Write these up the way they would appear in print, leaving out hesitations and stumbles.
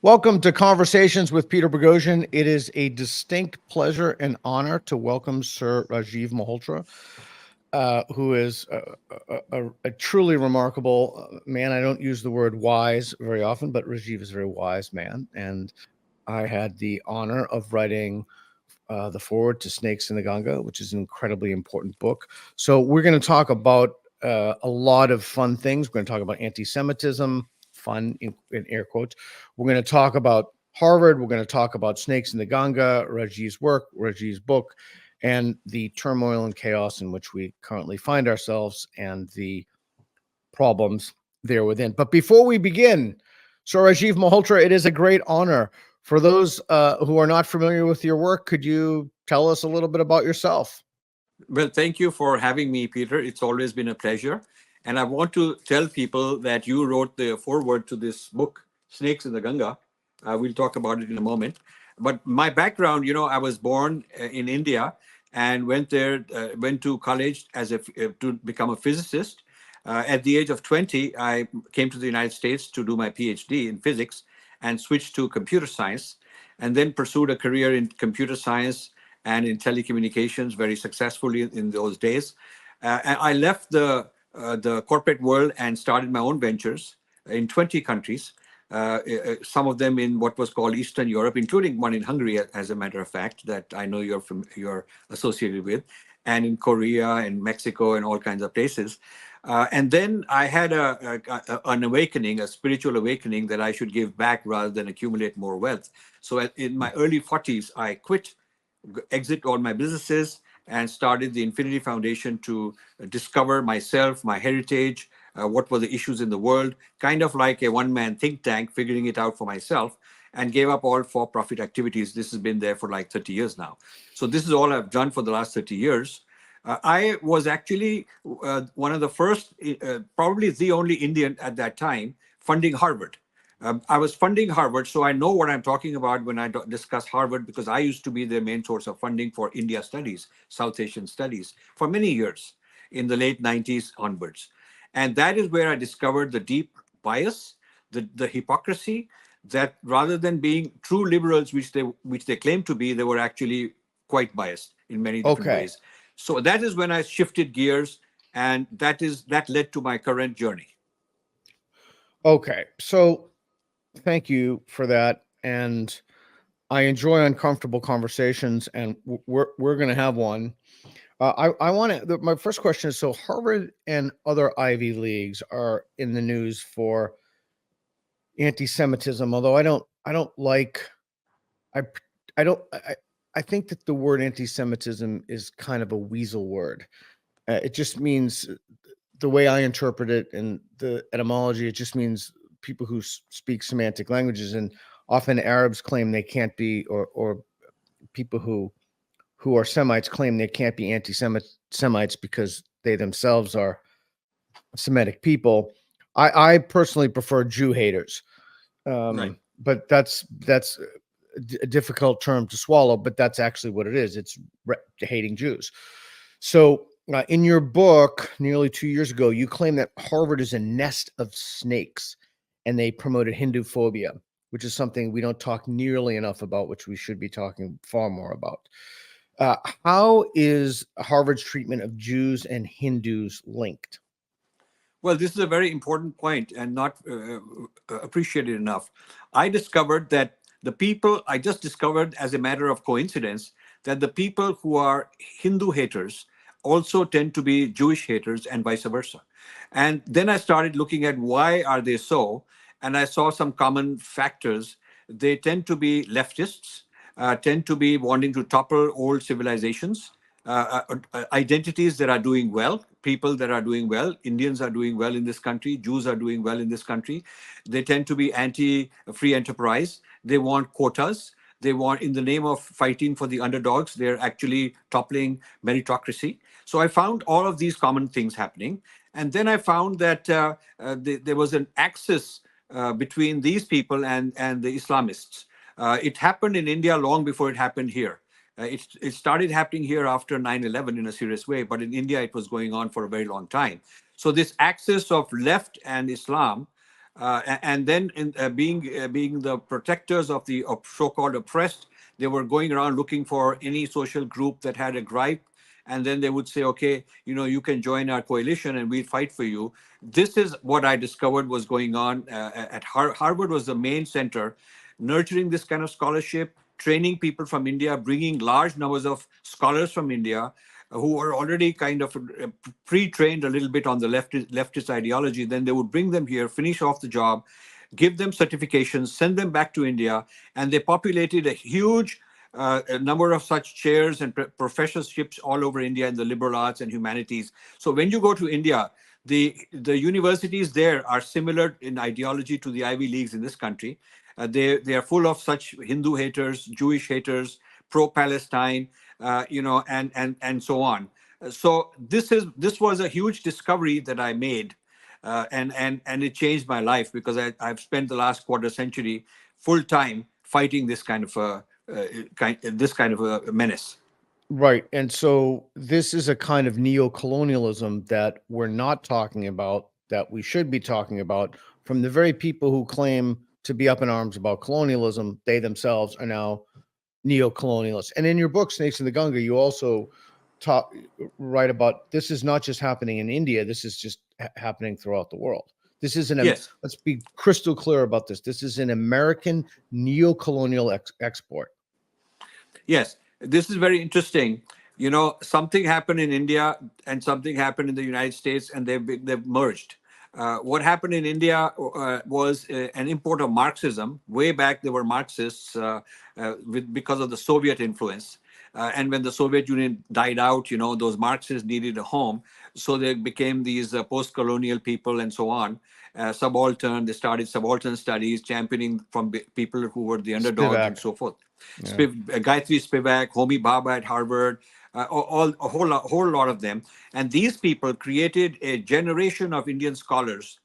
Welcome to Conversations with Peter Boghossian. It is a distinct pleasure and honor to welcome Sir Rajiv Malhotra, who is a truly remarkable man. I don't use the word wise very often, but Rajiv is a very wise man. And I had the honor of writing the foreword to Snakes in the Ganga, which is an incredibly important book. So we're going to talk about a lot of fun things. We're going to talk about anti-Semitism, fun in air quotes. We're going to talk about Harvard. We're going to talk about Snakes in the Ganga, Rajiv's work, Rajiv's book, and the turmoil and chaos in which we currently find ourselves and the problems there within. But before we begin, Sir Rajiv Malhotra, it is a great honor. For those who are not familiar with your work, could you tell us a little bit about yourself? Well, thank you for having me, Peter. It's always been a pleasure. And I want to tell people that you wrote the foreword to this book, Snakes in the Ganga. We'll talk about it in a moment. But my background, I was born in India and went to college to become a physicist. At the age of 20, I came to the United States to do my PhD in physics and switched to computer science, and then pursued a career in computer science and in telecommunications very successfully in those days. And I left the corporate world and started my own ventures in 20 countries, some of them in what was called Eastern Europe, including one in Hungary, as a matter of fact, that I know you're associated with, and in Korea and Mexico and all kinds of places. And then I had an awakening, a spiritual awakening, that I should give back rather than accumulate more wealth. So in my early 40s, I quit, exit all my businesses, and started the Infinity Foundation to discover myself, my heritage, what were the issues in the world, kind of like a one-man think tank, figuring it out for myself, and gave up all for-profit activities. This has been there for like 30 years now. So this is all I've done for the last 30 years. I was actually one of the first, probably the only Indian at that time, funding Harvard. I was funding Harvard, so I know what I'm talking about when I discuss Harvard, because I used to be their main source of funding for India studies, South Asian studies, for many years, in the late 90s onwards. And that is where I discovered the deep bias, the hypocrisy, that rather than being true liberals, which they claim to be, they were actually quite biased in many different ways. So that is when I shifted gears, and that led to my current journey. Okay, so thank you for that, and I enjoy uncomfortable conversations, and we're going to have one. I want to. My first question is: so Harvard and other Ivy Leagues are in the news for anti-Semitism, although I don't like. I think that the word anti-Semitism is kind of a weasel word. It just means, the way I interpret it and the etymology, it just means people who speak semantic languages, and often Arabs claim they can't be, or people who are Semites claim they can't be anti-Semites because they themselves are Semitic people. I personally prefer Jew haters, Right. but that's a difficult term to swallow, but that's actually what it is. It's hating Jews. So in your book, nearly 2 years ago, you claim that Harvard is a nest of snakes, and they promoted Hinduphobia, which is something we don't talk nearly enough about, which we should be talking far more about. How is Harvard's treatment of Jews and Hindus linked? Well, this is a very important point and not appreciated enough. I discovered that I just discovered as a matter of coincidence that the people who are Hindu haters also tend to be Jewish haters, and vice versa. And then I started looking at why are they so, and I saw some common factors. They tend to be leftists, tend to be wanting to topple old civilizations, identities that are doing well, people that are doing well. Indians are doing well in this country. Jews are doing well in this country. They tend to be anti-free enterprise. They want quotas. They want, in the name of fighting for the underdogs, they're actually toppling meritocracy. So I found all of these common things happening. And then I found that there was an axis between these people and the Islamists. It happened in India long before it happened here. It started happening here after 9/11 in a serious way, but in India, it was going on for a very long time. So this axis of left and Islam And then being the protectors of the so-called oppressed, they were going around looking for any social group that had a gripe, and then they would say, okay, you can join our coalition and we'll fight for you. This is what I discovered was going on at Harvard. Was the main center, nurturing this kind of scholarship, training people from India, bringing large numbers of scholars from India who were already kind of pre-trained a little bit on the leftist ideology. Then they would bring them here, finish off the job, give them certifications, send them back to India, and they populated a huge a number of such chairs and professorships all over India in the liberal arts and humanities. So when you go to India, the universities there are similar in ideology to the Ivy Leagues in this country. They are full of such Hindu haters, Jewish haters, pro-Palestine, and so on. So this was a huge discovery that I made, and it changed my life, because I've spent the last quarter century full time fighting this kind of a menace. Right. And so this is a kind of neo-colonialism that we're not talking about, that we should be talking about, from the very people who claim to be up in arms about colonialism. They themselves are now neo-colonialists. And in your book, Snakes in the Ganga, you also write about this is not just happening in India. This is just happening throughout the world. This is Yes. Let's be crystal clear about this. This is an American neo-colonial export. Yes, this is very interesting. Something happened in India and something happened in the United States, and they've merged. What happened in India was an import of Marxism. Way back, there were Marxists because of the Soviet influence. And when the Soviet Union died out, those Marxists needed a home. So they became these post-colonial people and so on. Subaltern, they started subaltern studies, championing from people who were the underdogs Spivak. and so forth. Yeah. Gayatri Spivak, Homi Bhabha at Harvard, a whole lot of them. And these people created a generation of Indian scholars.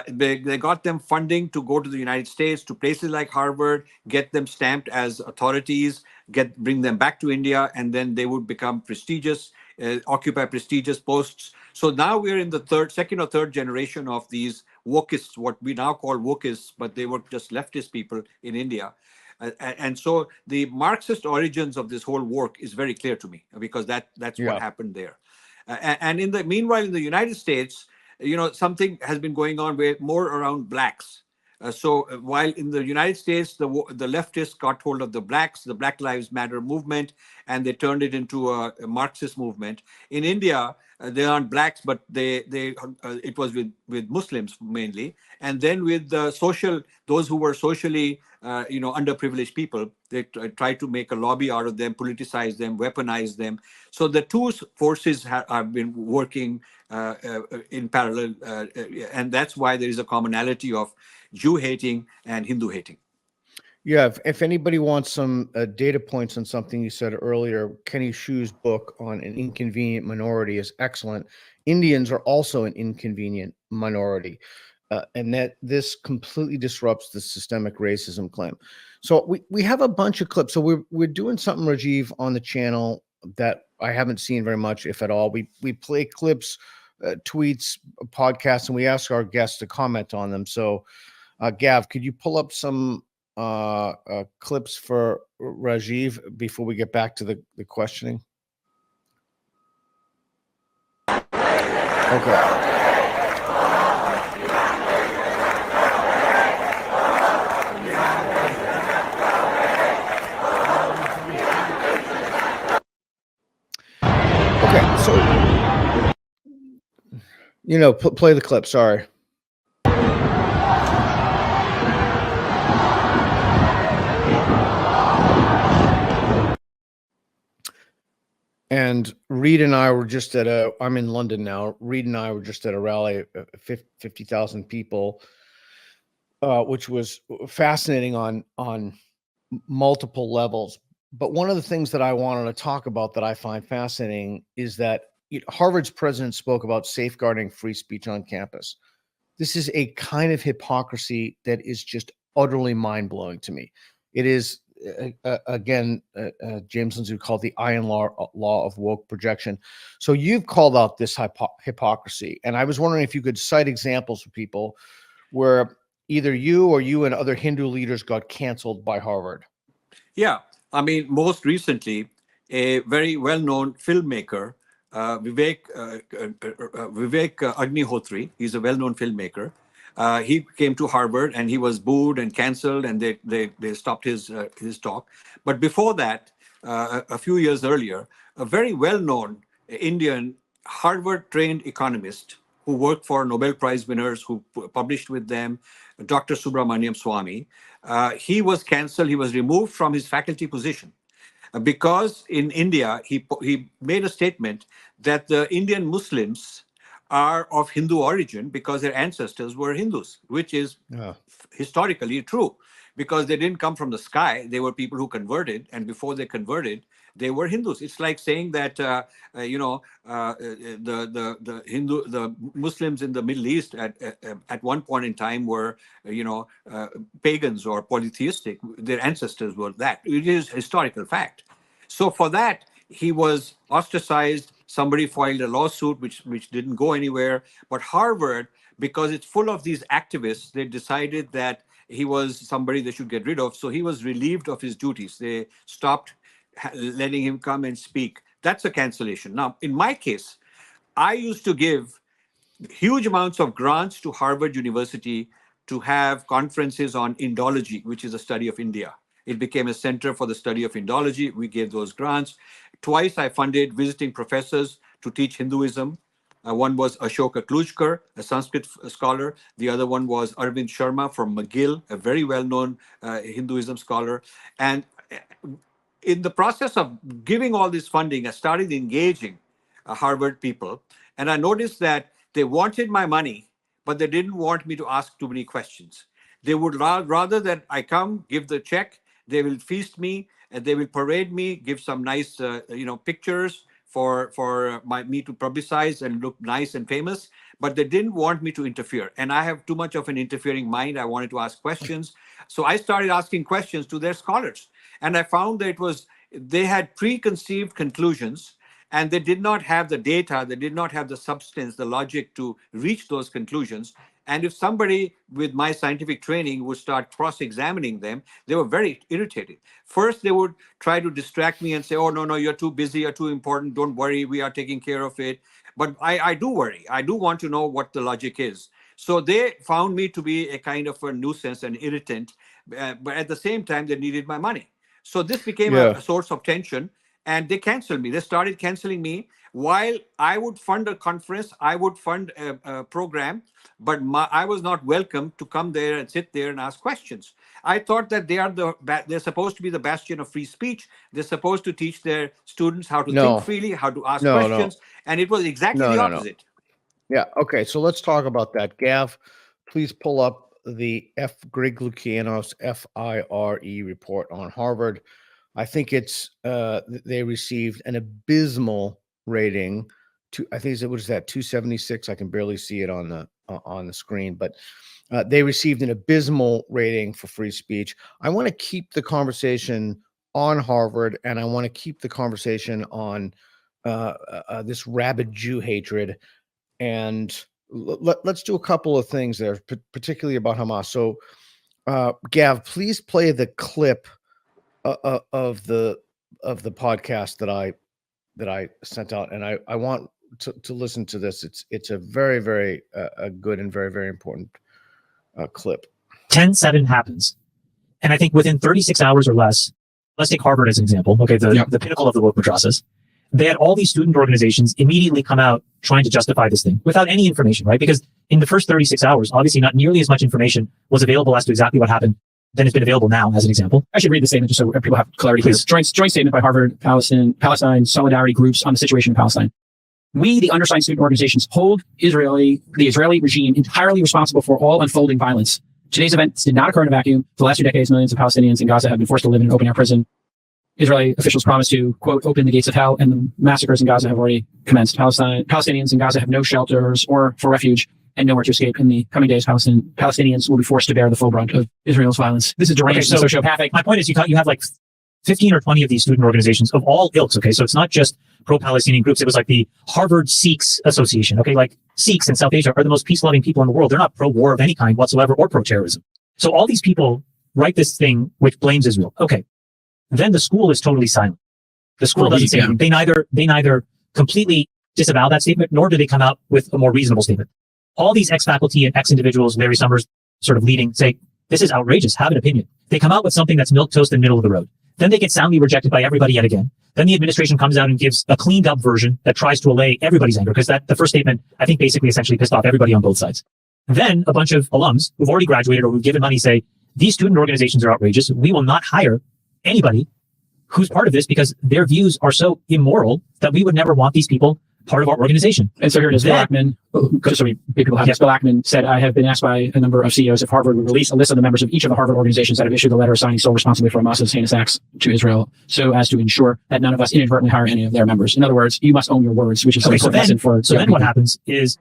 They got them funding to go to the United States, to places like Harvard, get them stamped as authorities, bring them back to India, and then they would become prestigious, occupy prestigious posts. So now we're in the second or third generation of these wokeists, what we now call wokeists, but they were just leftist people in India. And so the Marxist origins of this whole work is very clear to me, because that's what happened there. And meanwhile, in the United States, something has been going on more around blacks. So while in the United States, the leftists got hold of the blacks, the Black Lives Matter movement, and they turned it into a Marxist movement. In India, they aren't blacks, but it was with Muslims mainly, and then with those who were socially underprivileged people. They tried to make a lobby out of them, politicize them, weaponize them. So the two forces have been working in parallel, and that's why there is a commonality of Jew hating and Hindu hating. Yeah, if anybody wants some data points on something you said earlier, Kenny Shu's book on an inconvenient minority is excellent. Indians are also an inconvenient minority, and that this completely disrupts the systemic racism claim. So we have a bunch of clips. So we're doing something, Rajiv, on the channel that I haven't seen very much, if at all. We play clips, tweets, podcasts, and we ask our guests to comment on them. So, Gav, could you pull up some clips for Rajiv before we get back to the questioning? Okay. Okay, so play the clip. Sorry. And Reed and I were just I'm in London now. Reed and I were just at a rally, 50,000 people, which was fascinating on multiple levels. But one of the things that I wanted to talk about that I find fascinating is that Harvard's president spoke about safeguarding free speech on campus. This is a kind of hypocrisy that is just utterly mind-blowing to me. It is, again, James Lindsay called the iron law of woke projection. So you've called out this hypocrisy, and I was wondering if you could cite examples for people where either you and other Hindu leaders got canceled by Harvard. Yeah, I mean, most recently, a very well-known filmmaker, Vivek Agnihotri, he's a well-known filmmaker. He came to Harvard and he was booed and canceled, and they stopped his talk. But before that, a few years earlier, a very well-known Indian Harvard-trained economist who worked for Nobel Prize winners, who published with them, Dr. Subramaniam Swamy, he was cancelled. He was removed from his faculty position because in India, he made a statement that the Indian Muslims are of Hindu origin because their ancestors were Hindus, which is historically true, because they didn't come from the sky. They were people who converted, and before they converted, they were Hindus. It's like saying that the Muslims in the Middle East at one point in time were pagans or polytheistic. Their ancestors were that. It is historical fact. So for that, he was ostracized. Somebody filed a lawsuit which didn't go anywhere. But Harvard, because it's full of these activists, they decided that he was somebody they should get rid of. So he was relieved of his duties. They stopped letting him come and speak. That's a cancellation. Now, in my case, I used to give huge amounts of grants to Harvard University to have conferences on Indology, which is a study of India. It became a center for the study of Indology. We gave those grants. Twice I funded visiting professors to teach Hinduism. One was Ashoka Klujkar, a Sanskrit scholar. The other one was Arvind Sharma from McGill, a very well-known Hinduism scholar. And in the process of giving all this funding, I started engaging Harvard people. And I noticed that they wanted my money, but they didn't want me to ask too many questions. They would rather that I come, give the check, they will feast me, and they will parade me, give some nice pictures for me to publicize and look nice and famous, but they didn't want me to interfere. And I have too much of an interfering mind. I wanted to ask questions. So I started asking questions to their scholars. And I found that they had preconceived conclusions, and they did not have the data, they did not have the substance, the logic to reach those conclusions. And if somebody with my scientific training would start cross-examining them, they were very irritated. First, they would try to distract me and say, oh, no, you're too busy, you're too important, don't worry, we are taking care of it. But I do worry. I do want to know what the logic is. So they found me to be a kind of a nuisance and irritant, but at the same time, they needed my money. So this became a source of tension, and they canceled me. They started canceling me while I would fund a conference, I would fund a program, but I was not welcome to come there and sit there and ask questions. I thought that they're supposed to be the bastion of free speech. They're supposed to teach their students how to think freely, how to ask questions, and it was exactly the opposite. Yeah. Okay. So let's talk about that. Gav, please pull up the Greg Lukianos FIRE report on Harvard. I think they received an abysmal rating. I think it was that 276. I can barely see it on the screen, but they received an abysmal rating for free speech. I want to keep the conversation on Harvard, and I want to keep the conversation on this rabid Jew hatred. And let's do a couple of things there, particularly about Hamas. So, Gav, please play the clip of the podcast that I sent out, and I want to listen to this. It's a very, very good and very, very important clip. 10/7 happens, and I think within 36 hours or less. Let's take Harvard as an example. Okay, the pinnacle of the woke madrassas. They had all these student organizations immediately come out trying to justify this thing without any information, right? Because in the first 36 hours, obviously not nearly as much information was available as to exactly what happened than has been available now, as an example. I should read the statement just so people have clarity. Please. Joint statement by Harvard Palestine solidarity groups on the situation in Palestine. We, the undersigned student organizations, hold the Israeli regime entirely responsible for all unfolding violence. Today's events did not occur in a vacuum. For the last 2 decades, millions of Palestinians in Gaza have been forced to live in an open-air prison. Israeli officials promised to, quote, open the gates of hell, and the massacres in Gaza have already commenced. Palestinians in Gaza have no shelters or for refuge and nowhere to escape. In the coming days, Palestinians will be forced to bear the full brunt of Israel's violence. This is deranged and sociopathic. My point is, you have like 15 or 20 of these student organizations of all ilks, okay? So it's not just pro-Palestinian groups. It was like the Harvard Sikhs Association, okay? Like Sikhs in South Asia are the most peace-loving people in the world. They're not pro-war of any kind whatsoever or pro-terrorism. So all these people write this thing which blames Israel. Okay. Then the school is totally silent. The school doesn't say anything. They neither completely disavow that statement, nor do they come out with a more reasonable statement. All these ex-faculty and ex-individuals, Larry Summers sort of leading, say, this is outrageous, have an opinion. They come out with something that's milquetoast in the middle of the road. Then they get soundly rejected by everybody yet again. Then the administration comes out and gives a cleaned up version that tries to allay everybody's anger, because the first statement, I think, basically essentially pissed off everybody on both sides. Then a bunch of alums who've already graduated or who've given money say, these student organizations are outrageous. We will not hire anybody who's part of this because their views are so immoral that we would never want these people part of our organization. And so here it is. Bill Ackman, just so people have this, Bill Ackman said, I have been asked by a number of CEOs if Harvard would release a list of the members of each of the Harvard organizations that have issued a letter signing sole responsibility for Hamas's heinous acts to Israel, so as to ensure that none of us inadvertently hire any of their members. In other words, you must own your words, which is okay, a lesson for. So then what happens is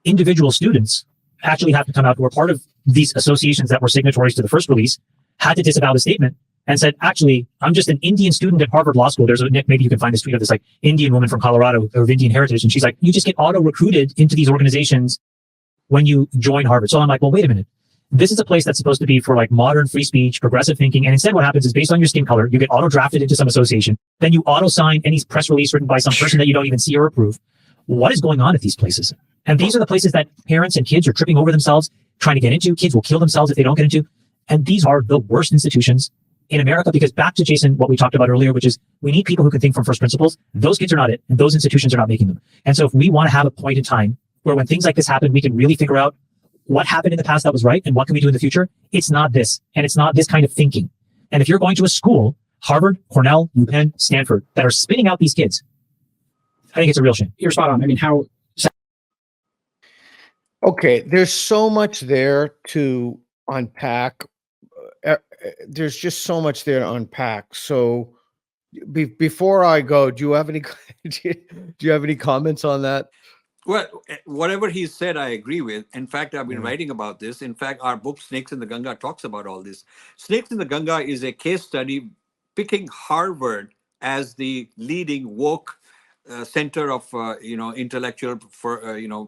individual students actually have to come out who are part of these associations that were signatories to the first release, had to disavow the statement and said, actually, I'm just an Indian student at Harvard Law School. There's a, Nick, maybe you can find this tweet of this like Indian woman from Colorado of Indian heritage. And she's like, you just get auto-recruited into these organizations when you join Harvard. So I'm like, well, wait a minute. This is a place that's supposed to be for like modern free speech, progressive thinking. And instead what happens is based on your skin color, you get auto-drafted into some association. Then you auto-sign any press release written by some person that you don't even see or approve. What is going on at these places? And these are the places that parents and kids are tripping over themselves, trying to get into. Kids will kill themselves if they don't get into. And these are the worst institutions in America, because back to Jason, what we talked about earlier, which is we need people who can think from first principles. Those kids are not it, and those institutions are not making them. And so if we want to have a point in time where when things like this happen, we can really figure out what happened in the past that was right and what can we do in the future, it's not this, and it's not this kind of thinking. And if you're going to a school, Harvard, Cornell, UPenn, Stanford, that are spitting out these kids, I think it's a real shame. You're spot on. I mean, how... Okay, there's so much there to unpack. There's just so much there to unpack. So before I go, do you have any do you have any comments on that? Well, whatever he said, I agree with. In fact, I've been writing about this. In fact, our book, Snakes in the Ganga, talks about all this. Snakes in the Ganga is a case study picking Harvard as the leading woke center of, intellectual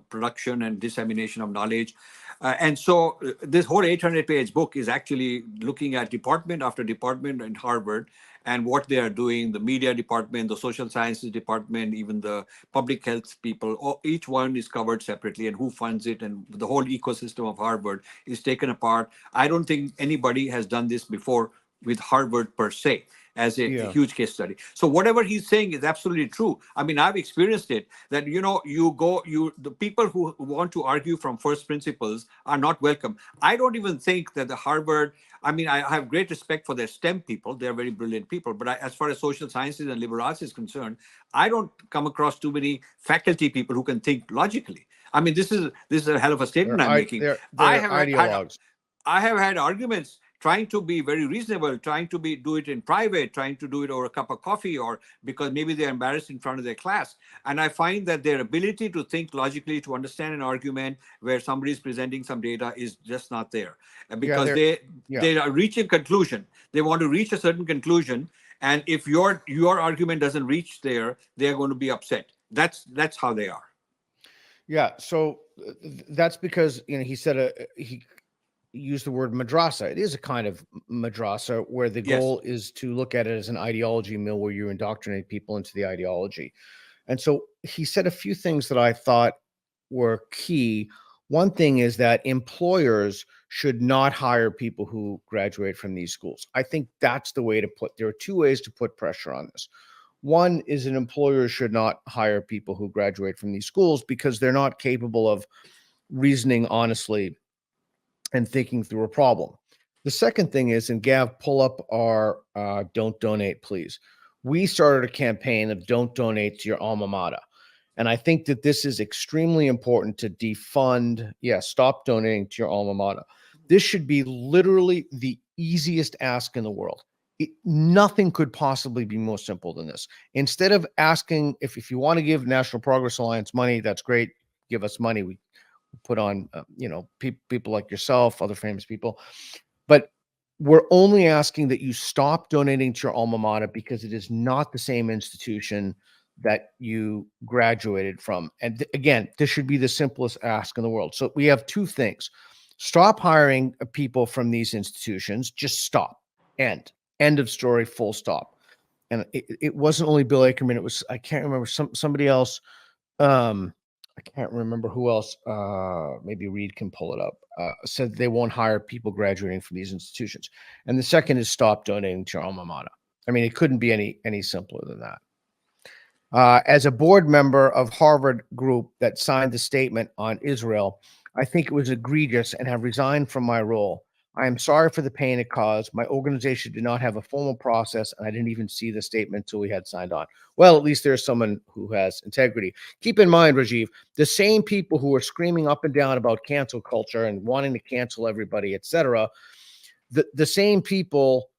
production and dissemination of knowledge. And so this whole 800-page book is actually looking at department after department in Harvard and what they are doing, the media department, the social sciences department, even the public health people. Each one is covered separately and who funds it, and the whole ecosystem of Harvard is taken apart. I don't think anybody has done this before with Harvard per se, as a huge case study. So whatever he's saying is absolutely true. I mean, I've experienced it, that, the people who want to argue from first principles are not welcome. I don't even think that the Harvard, I mean, I have great respect for their STEM people. They're very brilliant people. But as far as social sciences and liberal arts is concerned, I don't come across too many faculty people who can think logically. I mean, this is a hell of a statement I'm making. I have had arguments trying to be very reasonable, trying to do it in private, trying to do it over a cup of coffee, or because maybe they're embarrassed in front of their class. And I find that their ability to think logically, to understand an argument where somebody is presenting some data is just not there. Because they are reaching a conclusion. They want to reach a certain conclusion. And if your argument doesn't reach there, they're going to be upset. That's how they are. Yeah. So that's because, he said he used the word madrassa. It is a kind of madrassa where the goal is to look at it as an ideology mill where you indoctrinate people into the ideology. And so he said a few things that I thought were key. One thing is that employers should not hire people who graduate from these schools. I think that's the way to there are two ways to put pressure on this. One is an employer should not hire people who graduate from these schools because they're not capable of reasoning honestly and thinking through a problem. The second thing is, and Gav, pull up our Don't Donate, please. We started a campaign of Don't Donate to Your Alma Mater. And I think that this is extremely important to defund. Stop donating to your alma mater. This should be literally the easiest ask in the world. Nothing could possibly be more simple than this. Instead of asking, if you want to give National Progress Alliance money, that's great. Give us money. We put on, people like yourself, other famous people. But we're only asking that you stop donating to your alma mater because it is not the same institution that you graduated from? And again, this should be the simplest ask in the world. So we have two things. Stop hiring people from these institutions. Just stop. End of story, full stop. And it wasn't only Bill Akerman. It was, I can't remember, somebody else. I can't remember who else. Maybe Reed can pull it up. Said they won't hire people graduating from these institutions. And the second is stop donating to your alma mater. I mean, it couldn't be any simpler than that. As a board member of Harvard Group that signed the statement on Israel, I think it was egregious and have resigned from my role. I am sorry for the pain it caused. My organization did not have a formal process, and I didn't even see the statement until we had signed on. Well, at least there's someone who has integrity. Keep in mind, Rajiv, the same people who are screaming up and down about cancel culture and wanting to cancel everybody, etc., the same people,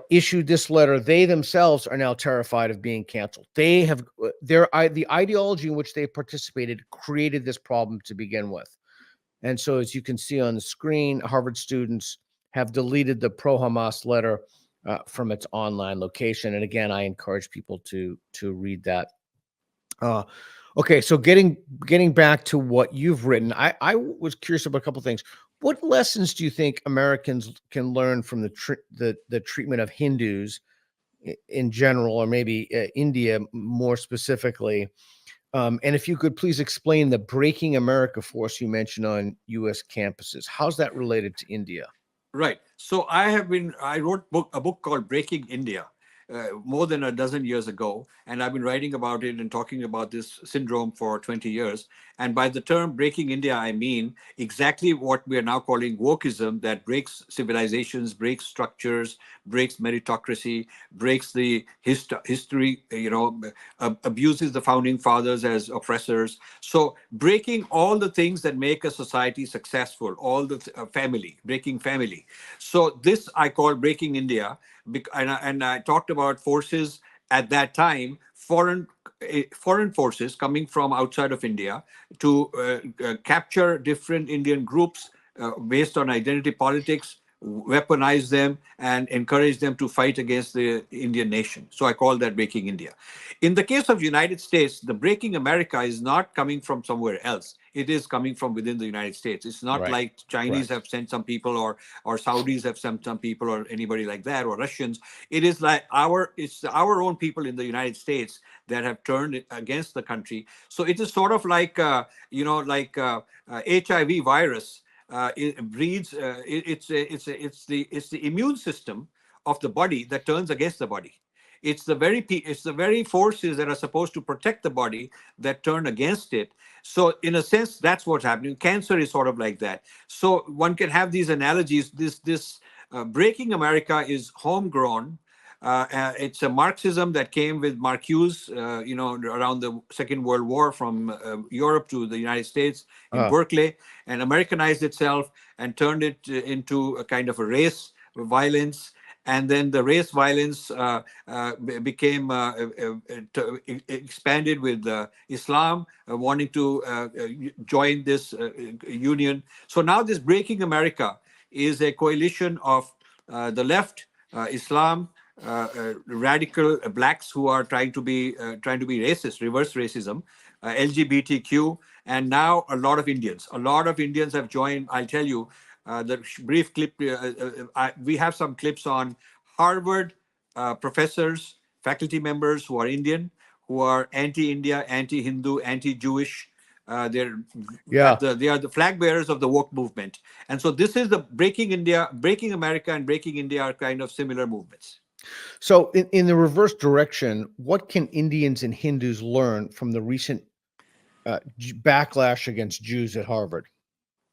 issued this letter. They themselves are now terrified of being canceled. They have the ideology in which they participated created this problem to begin with. And so, as you can see on the screen, Harvard students have deleted the pro-Hamas letter from its online location. And again, I encourage people to read that. Okay, so getting back to what you've written, I was curious about a couple of things. What lessons do you think Americans can learn from the treatment of Hindus in general, or maybe India more specifically? And if you could please explain the Breaking America force you mentioned on U.S. campuses. How's that related to India? Right. So I wrote a book called Breaking India more than a dozen years ago. And I've been writing about it and talking about this syndrome for 20 years. And by the term Breaking India, I mean exactly what we are now calling wokeism, that breaks civilizations, breaks structures, breaks meritocracy, breaks the history, abuses the founding fathers as oppressors. So breaking all the things that make a society successful, all the breaking family. So this I call Breaking India. And I talked about forces at that time, foreign forces coming from outside of India to capture different Indian groups based on identity politics, weaponize them, and encourage them to fight against the Indian nation. So I call that Breaking India. In the case of United States, the Breaking America is not coming from somewhere else. It is coming from within the United States. It's not like Chinese have sent some people, or Saudis have sent some people, or anybody like that, or Russians. It is like it's our own people in the United States that have turned against the country. So it is sort of like HIV virus. It breeds. It's the immune system of the body that turns against the body. It's the very forces that are supposed to protect the body that turn against it. So in a sense, that's what's happening. Cancer is sort of like that. So one can have these analogies. This Breaking America is homegrown. It's a Marxism that came with Marcuse, around the Second World War from Europe to the United States in Berkeley, and Americanized itself and turned it into a kind of a race violence. And then the race violence became expanded with Islam wanting to join this union. So now this Breaking America is a coalition of the left, Islam, radical blacks who are trying to be racist, reverse racism, LGBTQ, and now a lot of Indians. A lot of Indians have joined. I'll tell you the brief clip. We have some clips on Harvard professors, faculty members who are Indian, who are anti-India, anti-Hindu, anti-Jewish. They are the flag bearers of the woke movement. And so this is the Breaking India, Breaking America, and Breaking India are kind of similar movements. So in the reverse direction, what can Indians and Hindus learn from the recent backlash against Jews at Harvard?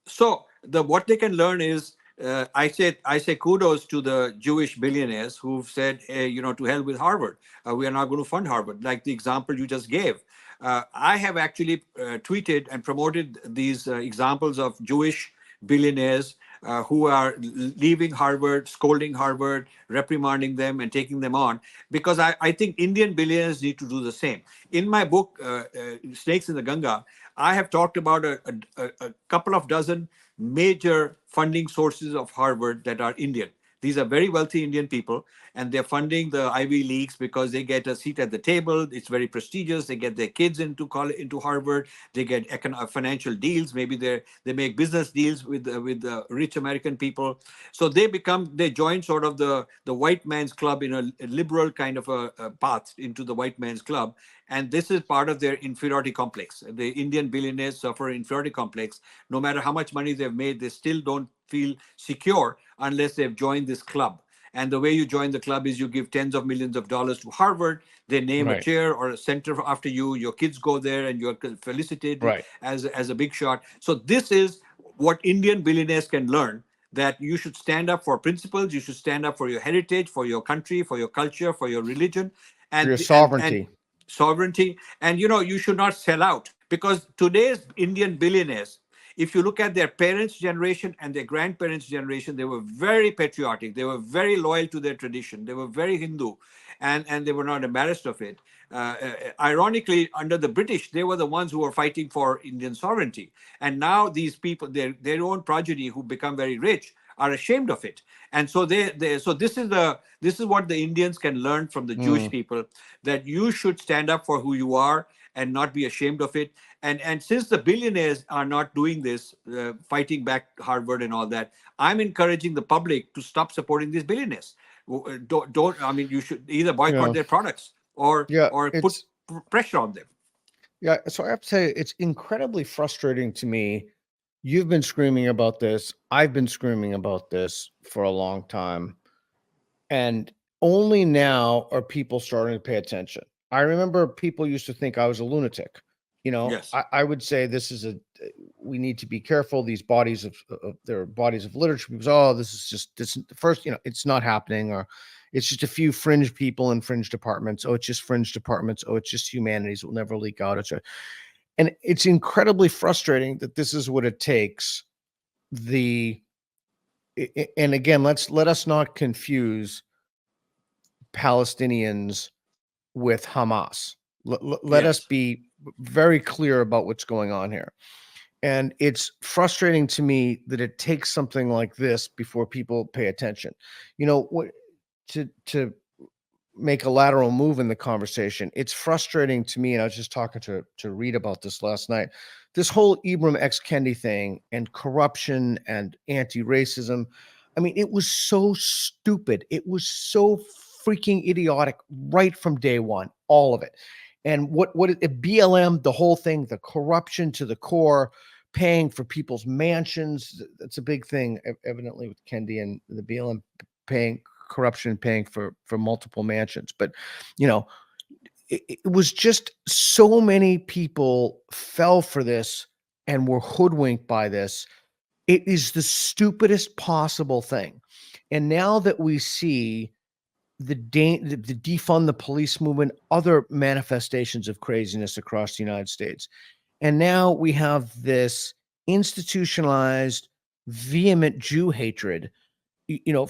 So what they can learn is, I say kudos to the Jewish billionaires who've said, hey, to hell with Harvard. We are not going to fund Harvard, like the example you just gave. I have actually tweeted and promoted these examples of Jewish billionaires who are leaving Harvard, scolding Harvard, reprimanding them, and taking them on, because I think Indian billionaires need to do the same. In my book, Snakes in the Ganga, I have talked about a couple of dozen major funding sources of Harvard that are Indian. These are very wealthy Indian people, and they're funding the Ivy Leagues because they get a seat at the table. It's very prestigious. They get their kids into college, into Harvard. They get financial deals. Maybe they make business deals with rich American people. So they join sort of the white man's club in a liberal kind of a path into the white man's club. And this is part of their inferiority complex. The Indian billionaires suffer inferiority complex. No matter how much money they've made, they still don't feel secure unless they've joined this club. And the way you join the club is you give tens of millions of dollars to Harvard. They name a chair or a center after you. Your kids go there and you're felicitated as a big shot. So this is what Indian billionaires can learn, that you should stand up for principles. You should stand up for your heritage, for your country, for your culture, for your religion, and your sovereignty. And sovereignty. And you should not sell out, because today's Indian billionaires, if you look at their parents' generation and their grandparents' generation, they were very patriotic. They were very loyal to their tradition. They were very Hindu, and they were not embarrassed of it. Ironically, under the British, they were the ones who were fighting for Indian sovereignty. And now these people, their own progeny who become very rich, are ashamed of it. And so so this is what the Indians can learn from the Jewish people, that you should stand up for who you are and not be ashamed of it. And since the billionaires are not doing this, fighting back Harvard and all that, I'm encouraging the public to stop supporting these billionaires. I mean, you should either boycott their products or put pressure on them. Yeah, so I have to say, it's incredibly frustrating to me. You've been screaming about this. I've been screaming about this for a long time. And only now are people starting to pay attention. I remember people used to think I was a lunatic. Yes. I would say we need to be careful. These bodies they're bodies of literature, because, this is just this first, it's not happening, or it's just a few fringe people in fringe departments. Oh, it's just fringe departments. Oh, it's just humanities. It will never leak out. And it's incredibly frustrating that this is what it takes. And again, let us not confuse Palestinians with Hamas. Let us be very clear about what's going on here. And it's frustrating to me that it takes something like this before people pay attention. To make a lateral move in the conversation, it's frustrating to me, and I was just talking to Reed about this last night, this whole Ibram X. Kendi thing and corruption and anti-racism. I mean, it was so stupid. It was so freaking idiotic right from day one, all of it. And what BLM, the whole thing, the corruption to the core, paying for people's mansions. That's a big thing, evidently, with Kendi and the BLM paying for multiple mansions. But it was just so many people fell for this and were hoodwinked by this. It is the stupidest possible thing. And now that we see the defund the police movement, other manifestations of craziness across the United States, and now we have this institutionalized, vehement Jew hatred,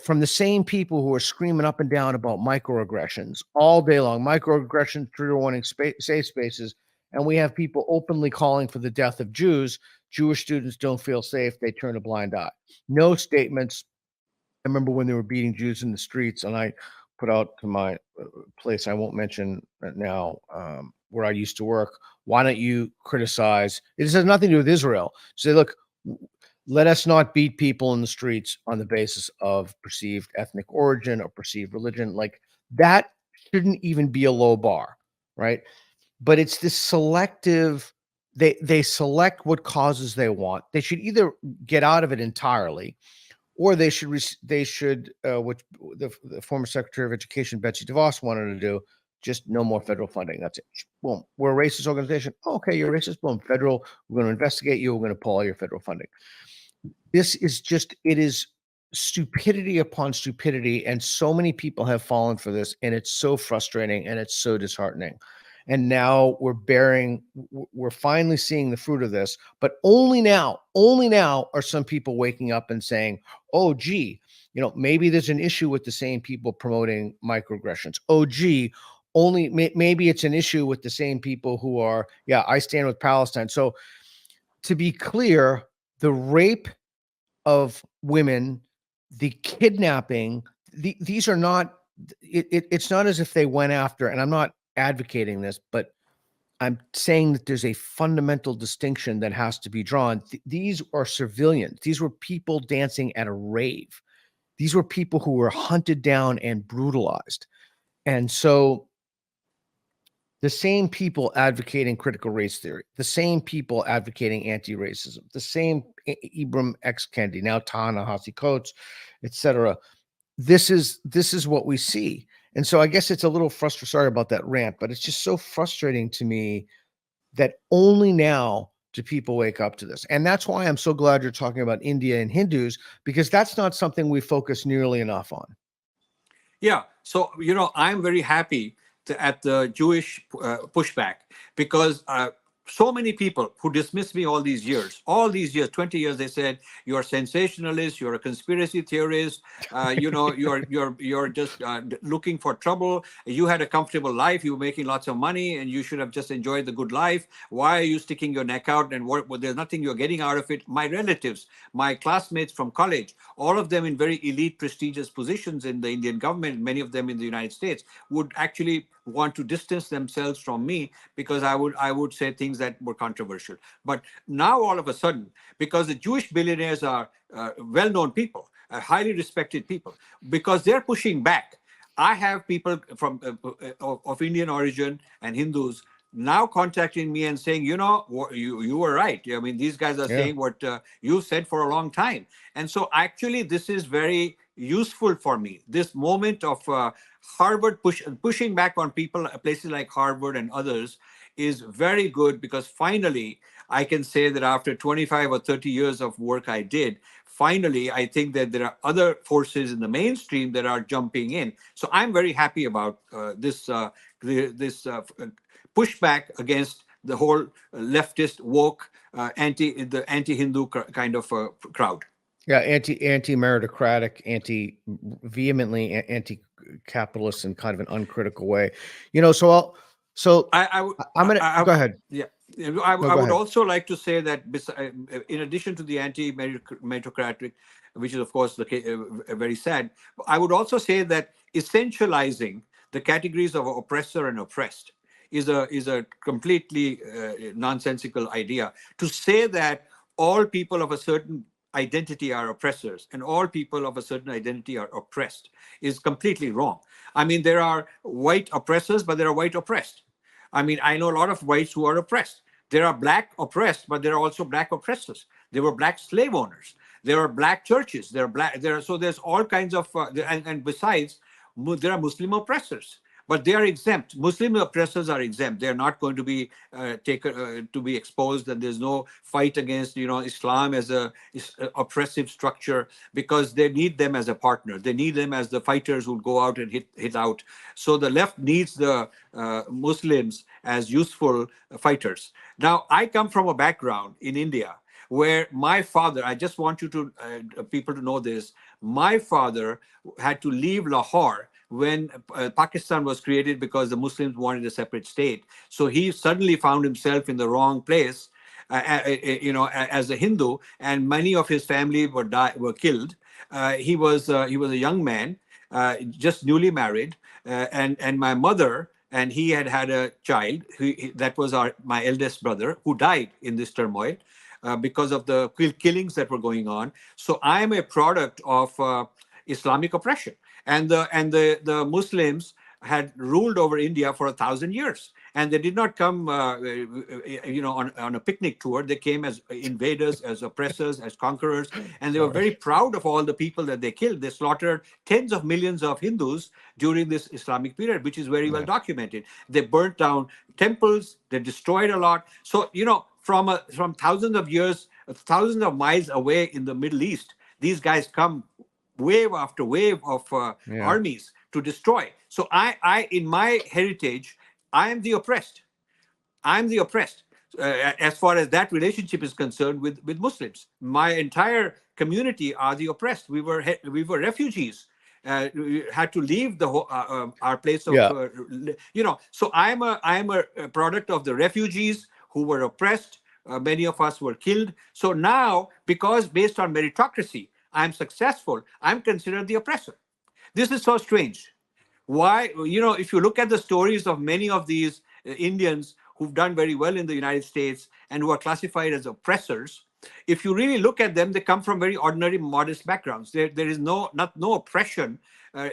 from the same people who are screaming up and down about microaggressions all day long, microaggressions, trigger warning, safe spaces. And we have people openly calling for the death of Jews. Jewish students don't feel safe. They turn a blind eye. No statements. I remember when they were beating Jews in the streets, and I put out to my place, I won't mention it now, where I used to work, why don't you criticize? It has nothing to do with Israel. Say, look, let us not beat people in the streets on the basis of perceived ethnic origin or perceived religion. Like, that shouldn't even be a low bar, right? But it's this selective, they select what causes they want. They should either get out of it entirely, or they should, which the former Secretary of Education, Betsy DeVos, wanted to do, just no more federal funding. That's it. Boom. We're a racist organization. Okay, you're racist. Boom. Federal, we're going to investigate you. We're going to pull all your federal funding. This is just, it is stupidity upon stupidity. And so many people have fallen for this. And it's so frustrating and it's so disheartening. And now we're finally seeing the fruit of this, but only now are some people waking up and saying, oh, gee, maybe there's an issue with the same people promoting microaggressions. Oh, gee, maybe it's an issue with the same people who are, I stand with Palestine. So to be clear, the rape of women, the kidnapping, these are not, it's not as if they went after, and I'm not advocating this, but I'm saying that there's a fundamental distinction that has to be drawn. These are civilians. These were people dancing at a rave. These were people who were hunted down and brutalized. And so the same people advocating critical race theory, the same people advocating anti-racism, the same Ibram X. Kendi, now Ta-Nehisi Coates, etc. This is what we see. And so I guess it's a little frustrating. Sorry about that rant, but it's just so frustrating to me that only now do people wake up to this. And that's why I'm so glad you're talking about India and Hindus, because that's not something we focus nearly enough on. Yeah. So, I'm very happy at the Jewish pushback, because so many people who dismissed me all these years, 20 years, they said, you're sensationalist, you're a conspiracy theorist, you're just looking for trouble. You had a comfortable life, you were making lots of money, and you should have just enjoyed the good life. Why are you sticking your neck out? And there's nothing you're getting out of it. My relatives, my classmates from college, all of them in very elite, prestigious positions in the Indian government, many of them in the United States, would actually want to distance themselves from me, because I would say things that were controversial. But now all of a sudden, because the Jewish billionaires are well-known people, highly respected people, because they're pushing back, I have people from of Indian origin and Hindus now contacting me and saying, you were right. I mean, these guys are saying what you said for a long time. And so actually, this is very useful for me. This moment of Harvard pushing back on people, places like Harvard and others, is very good, because finally, I can say that after 25 or 30 years of work I did, finally, I think that there are other forces in the mainstream that are jumping in. So I'm very happy about this pushback against the whole leftist, woke, anti-Hindu kind of crowd. Yeah, anti-meritocratic, vehemently anti-capitalist in kind of an uncritical way. So I'm gonna go ahead. Yeah. I would ahead. also like to say that in addition to the anti-meritocratic, which is of course very sad, I would also say that essentializing the categories of oppressor and oppressed is a completely nonsensical idea. To say that all people of a certain identity are oppressors and all people of a certain identity are oppressed is completely wrong. I mean, there are white oppressors, but there are white oppressed. I mean, I know a lot of whites who are oppressed. There are black oppressed, but there are also black oppressors. There were black slave owners. There are black churches. So there's all kinds of, and besides, there are Muslim oppressors. But they are exempt. Muslim oppressors are exempt. They are not going to be taken to be exposed, and there's no fight against Islam as a oppressive structure, because they need them as a partner. They need them as the fighters who go out and hit out. So the left needs the Muslims as useful fighters. Now, I come from a background in India where my father, I just want you to people to know this, my father had to leave Lahore when Pakistan was created, because the Muslims wanted a separate state. So he suddenly found himself in the wrong place, as a Hindu, and many of his family were killed. He was a young man, just newly married, and my mother and he had a child. That was my eldest brother, who died in this turmoil because of the killings that were going on. So I am a product of Islamic oppression. And the Muslims had ruled over India for 1,000 years, and they did not come, on a picnic tour. They came as invaders, as oppressors, as conquerors, and they were very proud of all the people that they killed. They slaughtered tens of millions of Hindus during this Islamic period, which is very well documented. They burnt down temples. They destroyed a lot. So from thousands of years, thousands of miles away in the Middle East, these guys come wave after wave of armies to destroy. So I in my heritage, I am the oppressed. I'm the oppressed as far as that relationship is concerned with Muslims. My entire community are the oppressed. We were refugees. We had to leave our place of So I'm a product of the refugees who were oppressed. Many of us were killed. So now, because based on meritocracy, I'm successful, I'm considered the oppressor. This is so strange. Why? If you look at the stories of many of these Indians who've done very well in the United States and who are classified as oppressors, if you really look at them, they come from very ordinary, modest backgrounds. There is no oppression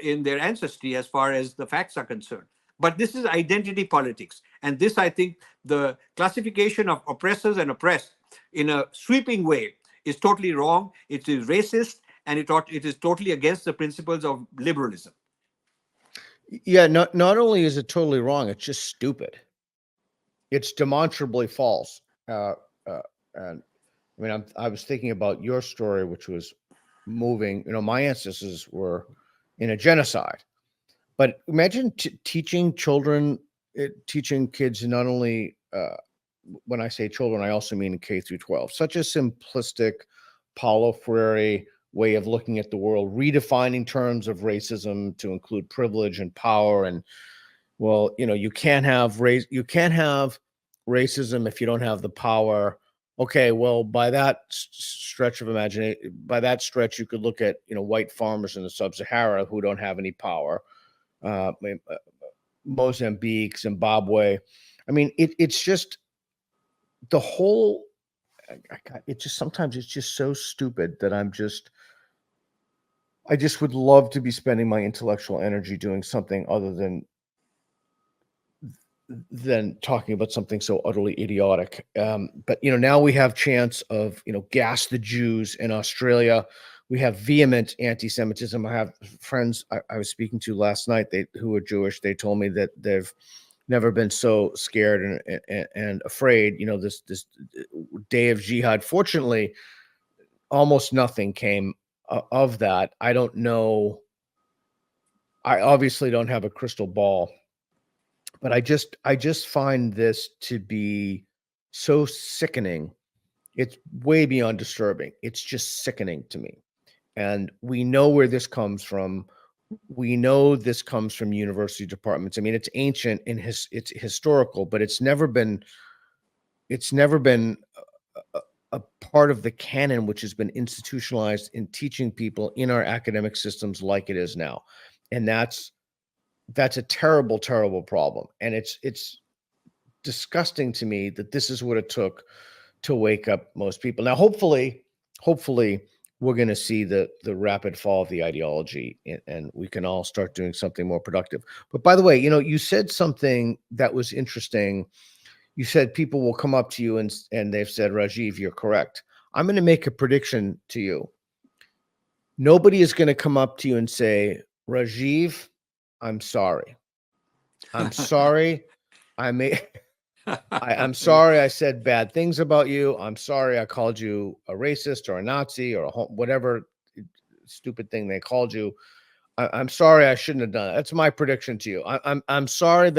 in their ancestry as far as the facts are concerned. But this is identity politics. And this, I think, the classification of oppressors and oppressed in a sweeping way is totally wrong. It is racist, and it is totally against the principles of liberalism. Yeah, not only is it totally wrong, it's just stupid. It's demonstrably false. And I mean, I was thinking about your story, which was moving. My ancestors were in a genocide, but imagine teaching kids not only, when I say children, I also mean K through 12, such a simplistic, Paulo Freire way of looking at the world, redefining terms of racism to include privilege and power. And well, you can't have racism if you don't have the power. Okay, well, by that stretch of imagination, you could look at white farmers in the sub-Sahara who don't have any power, Mozambique, Zimbabwe. I mean, it's just the whole. Sometimes it's just so stupid that I just would love to be spending my intellectual energy doing something other than talking about something so utterly idiotic. But now we have chance of gas the Jews in Australia. We have vehement anti-Semitism. I have friends I was speaking to last night who are Jewish. They told me that they've never been so scared and afraid. This day of jihad. Fortunately, almost nothing came of that. I don't know. I obviously don't have a crystal ball, but I just find this to be so sickening. It's way beyond disturbing. It's just sickening to me. And we know where this comes from. We know this comes from university departments. I mean, it's ancient and it's historical, but it's never been a part of the canon which has been institutionalized in teaching people in our academic systems like it is now. And that's a terrible, terrible problem. And it's disgusting to me that this is what it took to wake up most people. Now, hopefully we're going to see the rapid fall of the ideology, and we can all start doing something more productive. But by the way, you said something that was interesting. You said people will come up to you and they've said, Rajiv, you're correct. I'm going to make a prediction to you. Nobody is going to come up to you and say, Rajiv, I'm sorry. I'm sorry. I'm sorry I said bad things about you. I'm sorry I called you a racist or a Nazi or whatever stupid thing they called you. I'm sorry I shouldn't have done it. That's my prediction to you. I'm sorry